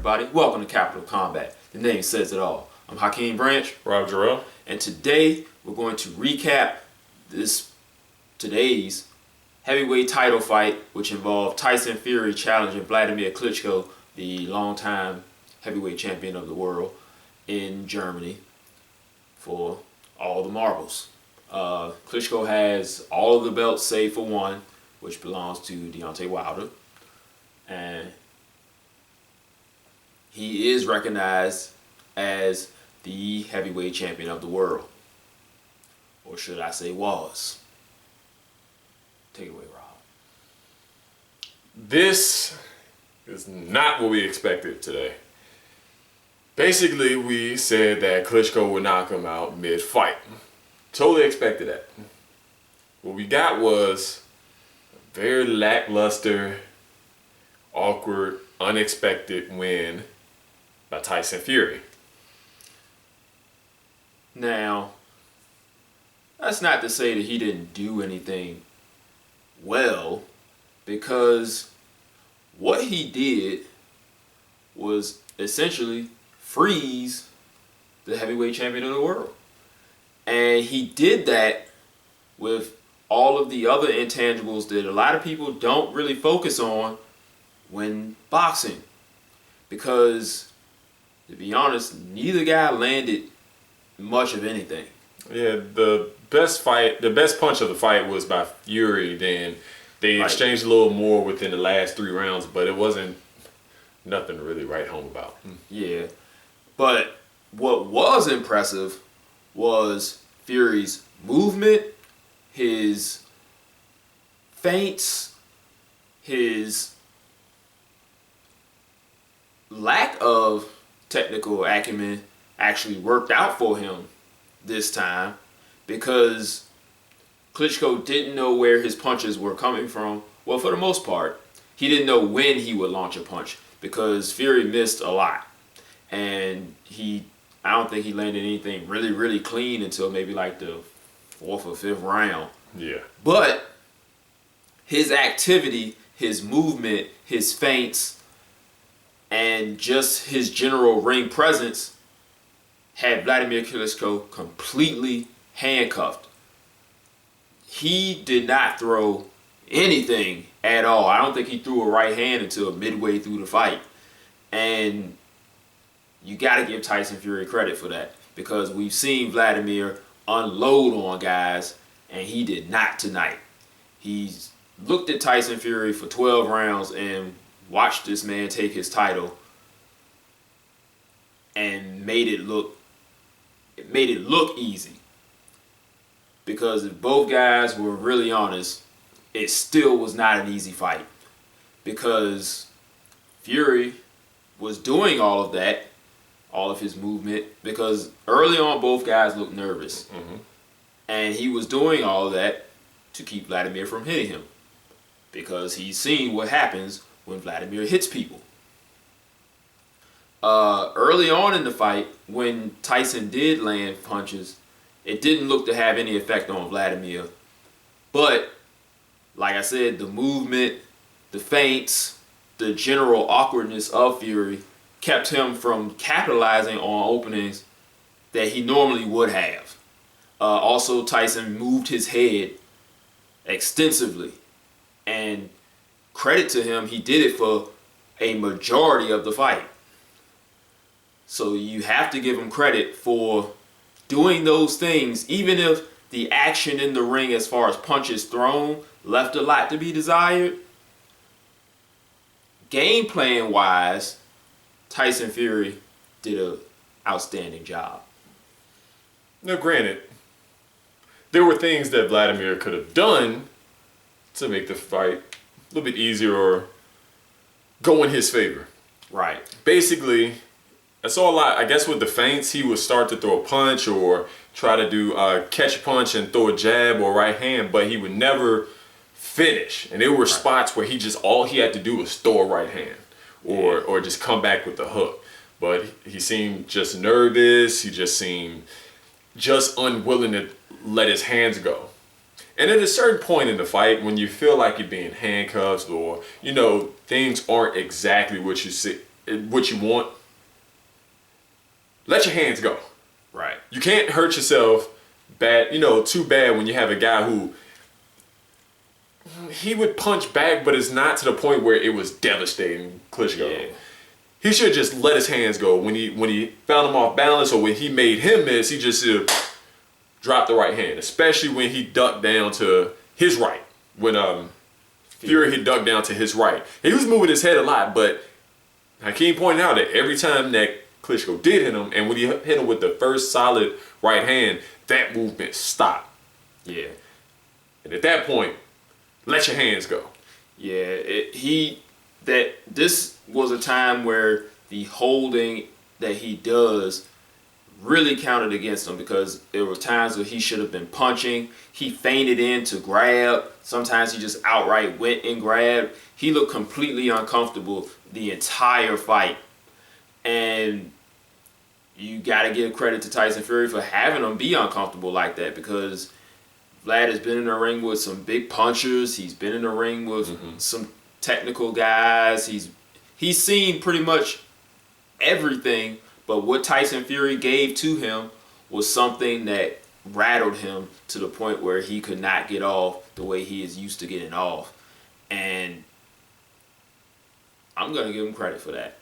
everybody? Welcome to Capital Combat. The name says it all. I'm Hakeem Branch. Rob Jarrell. And today we're going to recap today's heavyweight title fight, which involved Tyson Fury challenging Vladimir Klitschko, the longtime heavyweight champion of the world, in Germany for all the marbles. Klitschko has all of the belts save for one, which belongs to Deontay Wilder. And he is recognized as the heavyweight champion of the world. Or should I say was. Take it away, Rob. This is not what we expected today. Basically, we said that Klitschko would knock him out mid-fight. Totally expected that. What we got was a very lackluster, awkward, unexpected win by Tyson Fury. Now, that's not to say that he didn't do anything well, because what he did was essentially freeze the heavyweight champion of the world. And he did that with all of the other intangibles that a lot of people don't really focus on when boxing. Because, to be honest, neither guy landed much of anything. Yeah, the best punch of the fight was by Fury. Then they exchanged a little more within the last 3 rounds, but it wasn't nothing to really write home about. Yeah, but what was impressive was Fury's movement, his feints, his lack of technical acumen actually worked out for him this time, because Klitschko didn't know where his punches were coming from. Well, for the most part, he didn't know when he would launch a punch, because Fury missed a lot. And I don't think he landed anything really clean until maybe like the 4th or 5th round. Yeah. But his activity, his movement, his feints, and just his general ring presence had Vladimir Klitschko completely handcuffed. He did not throw anything at all. I don't think he threw a right hand until midway through the fight. And you got to give Tyson Fury credit for that, because we've seen Vladimir unload on guys, and he did not tonight. He's looked at Tyson Fury for 12 rounds and watched this man take his title and made it look easy. Because if both guys were really honest, it still was not an easy fight, because Fury was doing all of that, all of his movement, because early on both guys looked nervous. And he was doing all of that to keep Vladimir from hitting him, because he's seen what happens when Vladimir hits people. Early on in the fight, when Tyson did land punches, it didn't look to have any effect on Vladimir. But, like I said, the movement, the feints, the general awkwardness of Fury kept him from capitalizing on openings that he normally would have. Also, Tyson moved his head extensively. And credit to him, he did it for a majority of the fight. So you have to give him credit for doing those things, even if the action in the ring as far as punches thrown left a lot to be desired. Game plan wise, Tyson Fury did an outstanding job. Now, granted, there were things that Vladimir could have done to make the fight a little bit easier or go in his favor. Right. Basically, I saw a lot, I guess with the feints, he would start to throw a punch or try to do catch a punch and throw a jab or right hand, but he would never finish. And there were spots where all he had to do was throw a right hand or just come back with the hook. But he seemed just nervous. He just seemed just unwilling to let his hands go. And at a certain point in the fight, when you feel like you're being handcuffed or, things aren't exactly what you what you want, let your hands go. Right. You can't hurt yourself too bad when you have a guy who he would punch back, but it's not to the point where it was devastating. Klitschko. Yeah. He should just let his hands go when he found him off balance, or when he made him miss. He just dropped the right hand, especially when he ducked down to his right. When Fury he ducked down to his right. He was moving his head a lot, but Hakeem pointed out that every time that Klitschko did hit him, and when he hit him with the first solid right hand, that movement stopped. Yeah. And at that point, let your hands go. Yeah, this was a time where the holding that he does really counted against him, because there were times where he should have been punching. He feinted in to grab. Sometimes he just outright went and grabbed. He looked completely uncomfortable the entire fight. And you got to give credit to Tyson Fury for having him be uncomfortable like that, because Vlad has been in the ring with some big punchers. He's been in the ring with some technical guys. He's seen pretty much everything, but what Tyson Fury gave to him was something that rattled him to the point where he could not get off the way he is used to getting off. And I'm going to give him credit for that.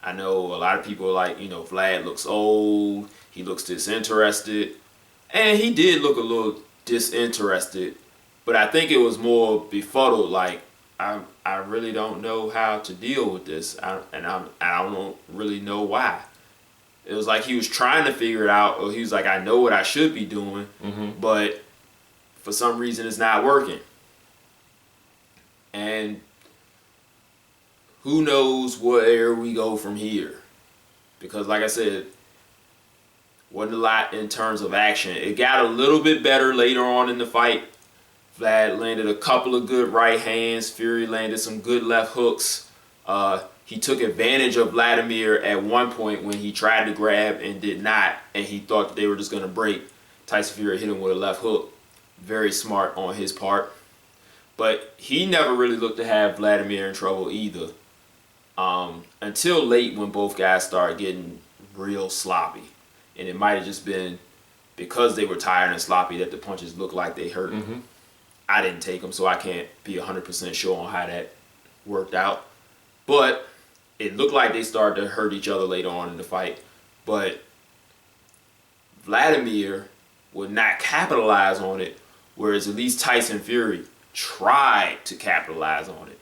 I know a lot of people are like, Vlad looks old, he looks disinterested, and he did look a little disinterested, but I think it was more befuddled, like, I really don't know how to deal with this, I don't really know why. It was like he was trying to figure it out, or he was like, I know what I should be doing, but for some reason it's not working. And who knows where we go from here? Because like I said, wasn't a lot in terms of action. It got a little bit better later on in the fight. Vlad landed a couple of good right hands. Fury landed some good left hooks. He took advantage of Vladimir at one point when he tried to grab and did not, and he thought that they were just going to break. Tyson Fury hit him with a left hook. Very smart on his part. But he never really looked to have Vladimir in trouble either. Until late, when both guys started getting real sloppy. And it might have just been because they were tired and sloppy that the punches looked like they hurt. I didn't take them, so I can't be 100% sure on how that worked out. But it looked like they started to hurt each other later on in the fight. But Vladimir would not capitalize on it, whereas at least Tyson Fury tried to capitalize on it.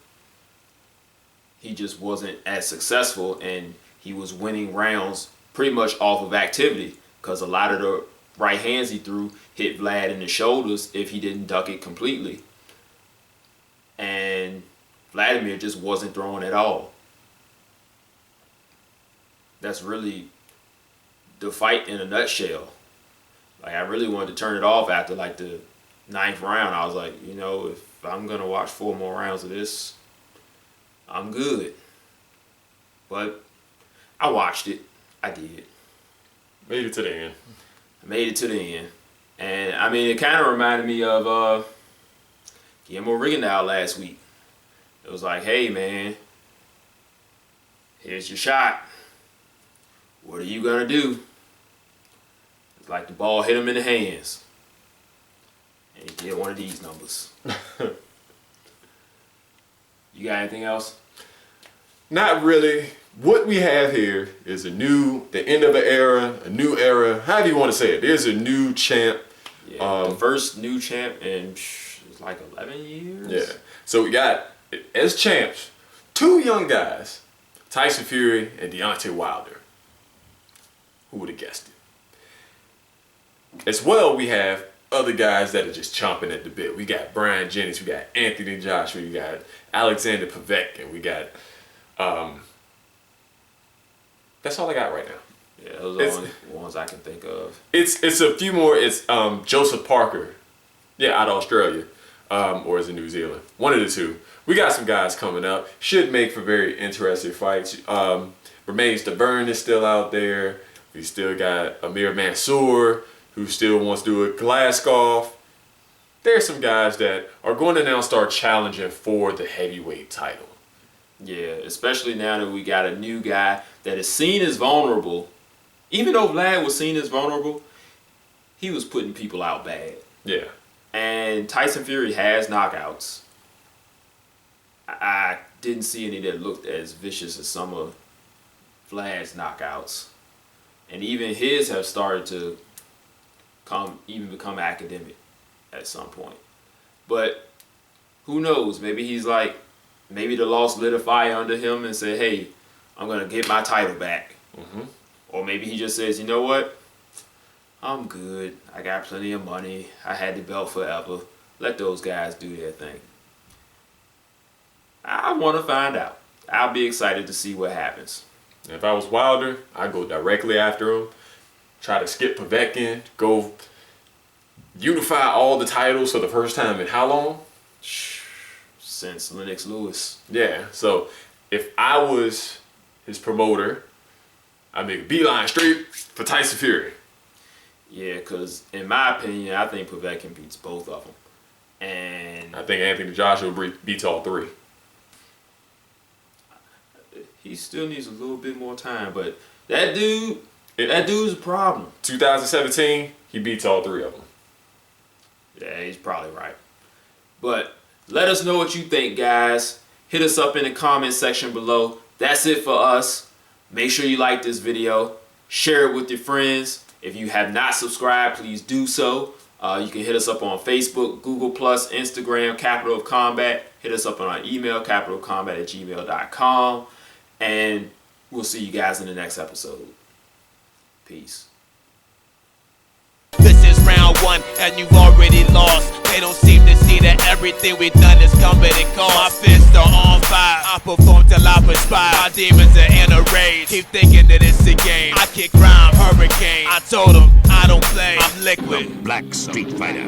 He just wasn't as successful, and he was winning rounds pretty much off of activity, because a lot of the right hands he threw hit Vlad in the shoulders if he didn't duck it completely. And Vladimir just wasn't throwing at all. That's really the fight in a nutshell. Like, I really wanted to turn it off after like the 9th round. I was like, if I'm going to watch 4 more rounds of this, I'm good. But I watched it. I did. Made it to the end. I made it to the end. And, I mean, it kind of reminded me of Guillermo Rigondeaux last week. It was like, hey, man, here's your shot. What are you going to do? It's like the ball hit him in the hands. And he did one of these numbers. You got anything else? Not really. What we have here is the end of an era, a new era, however you want to say it. There's a new champ. Yeah, the first new champ in it's like 11 years. Yeah. So we got, as champs, 2 young guys, Tyson Fury and Deontay Wilder. Who would have guessed it? As well, we have other guys that are just chomping at the bit. We got Brian Jennings, we got Anthony Joshua, we got Alexander Povetkin, we got that's all I got right now. Yeah, those are the only ones I can think of. It's a few more. It's Joseph Parker, out of Australia, or is it New Zealand? One of the two. We got some guys coming up. Should make for very interesting fights. Remains the Burn is still out there. We still got Amir Mansour, who still wants to do a Glasgow. There's some guys that are going to now start challenging for the heavyweight title. Yeah, especially now that we got a new guy that is seen as vulnerable. Even though Vlad was seen as vulnerable, he was putting people out bad. Yeah. And Tyson Fury has knockouts. I didn't see any that looked as vicious as some of Vlad's knockouts. And even his have started to become academic at some point. But who knows? Maybe he's like, maybe the loss lit a fire under him and said, hey, I'm going to get my title back. Mm-hmm. Or maybe he just says, you know what? I'm good. I got plenty of money. I had the belt forever. Let those guys do their thing. I want to find out. I'll be excited to see what happens. If I was Wilder, I'd go directly after him. Try to skip Povetkin. Go unify all the titles for the first time in how long? Since Lennox Lewis. Yeah. So if I was his promoter, I'd make a beeline straight for Tyson Fury. Yeah, because in my opinion, I think Povetkin beats both of them. And I think Anthony Joshua beats all three. He still needs a little bit more time, but that dude's a problem. 2017, he beats all three of them. Yeah, he's probably right. But let us know what you think, guys. Hit us up in the comment section below. That's it for us. Make sure you like this video. Share it with your friends. If you have not subscribed, please do so. You can hit us up on Facebook, Google+, Instagram, Capital of Combat. Hit us up on our email, capitalofcombat@gmail.com. And we'll see you guys in the next episode. Peace. This is round one, and you've already lost. They don't seem to see that everything we've done is coming at cost. My fists are on fire. I perform till I perspire. My demons are in a rage. Keep thinking that it's a game. I kick rhyme, hurricane. I told them I don't play. I'm liquid. The Black Street Fighter.